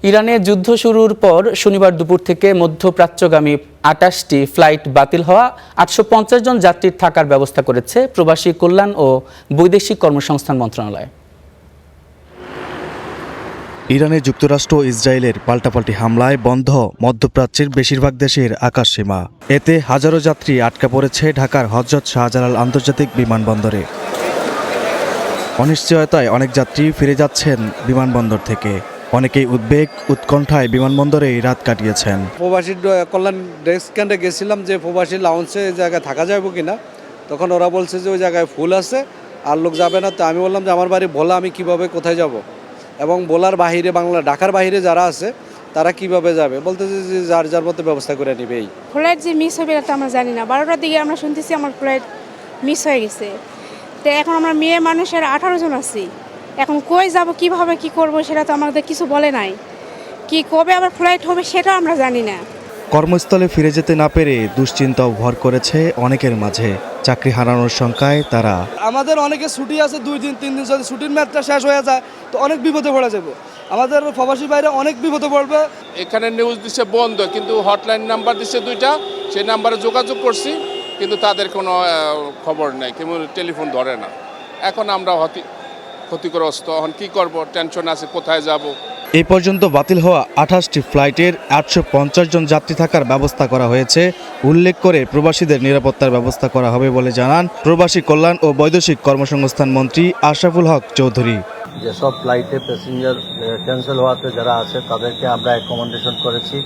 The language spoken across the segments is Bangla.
ইরানে যুদ্ধ শুরুর পর শনিবার দুপুর থেকে মধ্যপ্রাচ্যগামী ২৮টি ফ্লাইট বাতিল হওয়া ৮৫০ জন যাত্রীর থাকার ব্যবস্থা করেছে প্রবাসী কল্যাণ ও বৈদেশিক কর্মসংস্থান মন্ত্রণালয়। ইরানে যুক্তরাষ্ট্র ও ইসরায়েলের পাল্টাপাল্টি হামলায় বন্ধ মধ্যপ্রাচ্যের বেশিরভাগ দেশের আকাশসীমা। এতে হাজারো যাত্রী আটকা পড়েছে ঢাকার হযরত শাহজালাল আন্তর্জাতিক বিমানবন্দরে। অনিশ্চয়তায় অনেক যাত্রী ফিরে যাচ্ছেন বিমানবন্দর থেকে। অনেকেই উদ্বেগ উৎকণ্ঠায় বিমানবন্দরেই রাত কাটিয়েছেন। প্রবাসী কল্যাণ ডেস্ক ক্যান্ডে গেছিলাম যে প্রবাসী লাউঞ্জে এই জায়গায় থাকা যাবে কিনা, তখন ওরা বলছে যে ওই জায়গায় ফুল আছে আর লোক যাবে না। তো আমি বললাম যে আমার বাড়ি ভোলা, আমি কিভাবে কোথায় যাব, এবং ভোলার বাহিরে ঢাকার বাহিরে যারা আছে তারা কিভাবে যাবে, বলতে যে যার যার মতো ব্যবস্থা করে নেবে। এই ফ্লাইট যে মিস হবে এটা আমরা জানি না। 12টার দিকে আমরা শুনতেছি আমার ফ্লাইট মিস হয়ে গেছে। তো এখন আমরা মেয়ে মানুষের 18 জন আছি। এখন কই যাব, কিভাবে কি করব সেটা তো আমাদের কিছু বলে নাই। কি কবে আবার ফ্লাইট হবে সেটা আমরা জানি না। কর্মস্থলে ফিরে যেতে না পেরে দুশ্চিন্তাও ভর করেছে অনেকের মাঝে। চাকরি হারানোর শঙ্কায় তারা। আমাদের অনেকে ছুটি আছে 2 দিন 3 দিন, যদি ছুটির ম্যাচটা শেষ হয়ে যায় তো অনেক বিপদে পড়ে যাব। আমাদের প্রবাসী বাইরে অনেক বিপদে পড়বে। এখানে নিউজ দিচ্ছে বন্ধ, কিন্তু হটলাইন নাম্বার দিচ্ছে 2টা, সেই নাম্বারে যোগাযোগ করছি কিন্তু তাদের কোনো খবর নেই, কেউ টেলিফোন ধরে না। এখন আমরা ক্ষতিগ্রস্ত, এখন কী করব, টেনশন আছে কোথায় যাব। এই পর্যন্ত বাতিল হওয়া 28টি ফ্লাইটের 850 জন যাত্রী থাকার ব্যবস্থা করা হয়েছে উল্লেখ করে প্রবাসীদের নিরাপত্তার ব্যবস্থা করা হবে বলে জানান প্রবাসী কল্যাণ ও বৈদেশিক কর্মসংস্থান মন্ত্রী আশরাফুল হক চৌধুরী। যেসব ফ্লাইটে প্যাসেঞ্জার ক্যান্সেল হওয়াতে যারা আছে তাদেরকে আমরা অ্যাকোমোডেশন করেছি,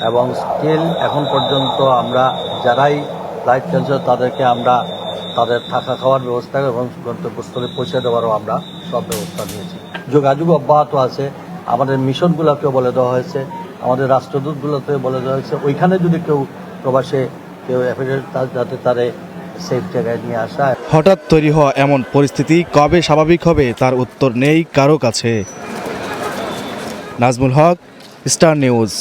এবং স্টিল এখন পর্যন্ত আমরা যারাই ফ্লাইট ক্যান্সেল তাদেরকে আমরা তাদের থাকা খাওয়ার ব্যবস্থা এবং গন্তব্যস্থলে পৌঁছে দেওয়ারও আমরা সব ব্যবস্থা নিয়েছি। যোগাযোগ অব্যাহত আছে। আমাদের মিশনগুলোকেও বলে দেওয়া হয়েছে, আমাদের রাষ্ট্রদূতগুলোকেও বলে দেওয়া হয়েছে, ওইখানে যদি কেউ প্রবাসে কেউ অ্যাফেক্টেড যাতে তারে সেফ জায়গায় নিয়ে আসা। হঠাৎ তৈরি হওয়া এমন পরিস্থিতি কবে স্বাভাবিক হবে তার উত্তর নেই কারো কাছে। নাজমুল হক, স্টার নিউজ।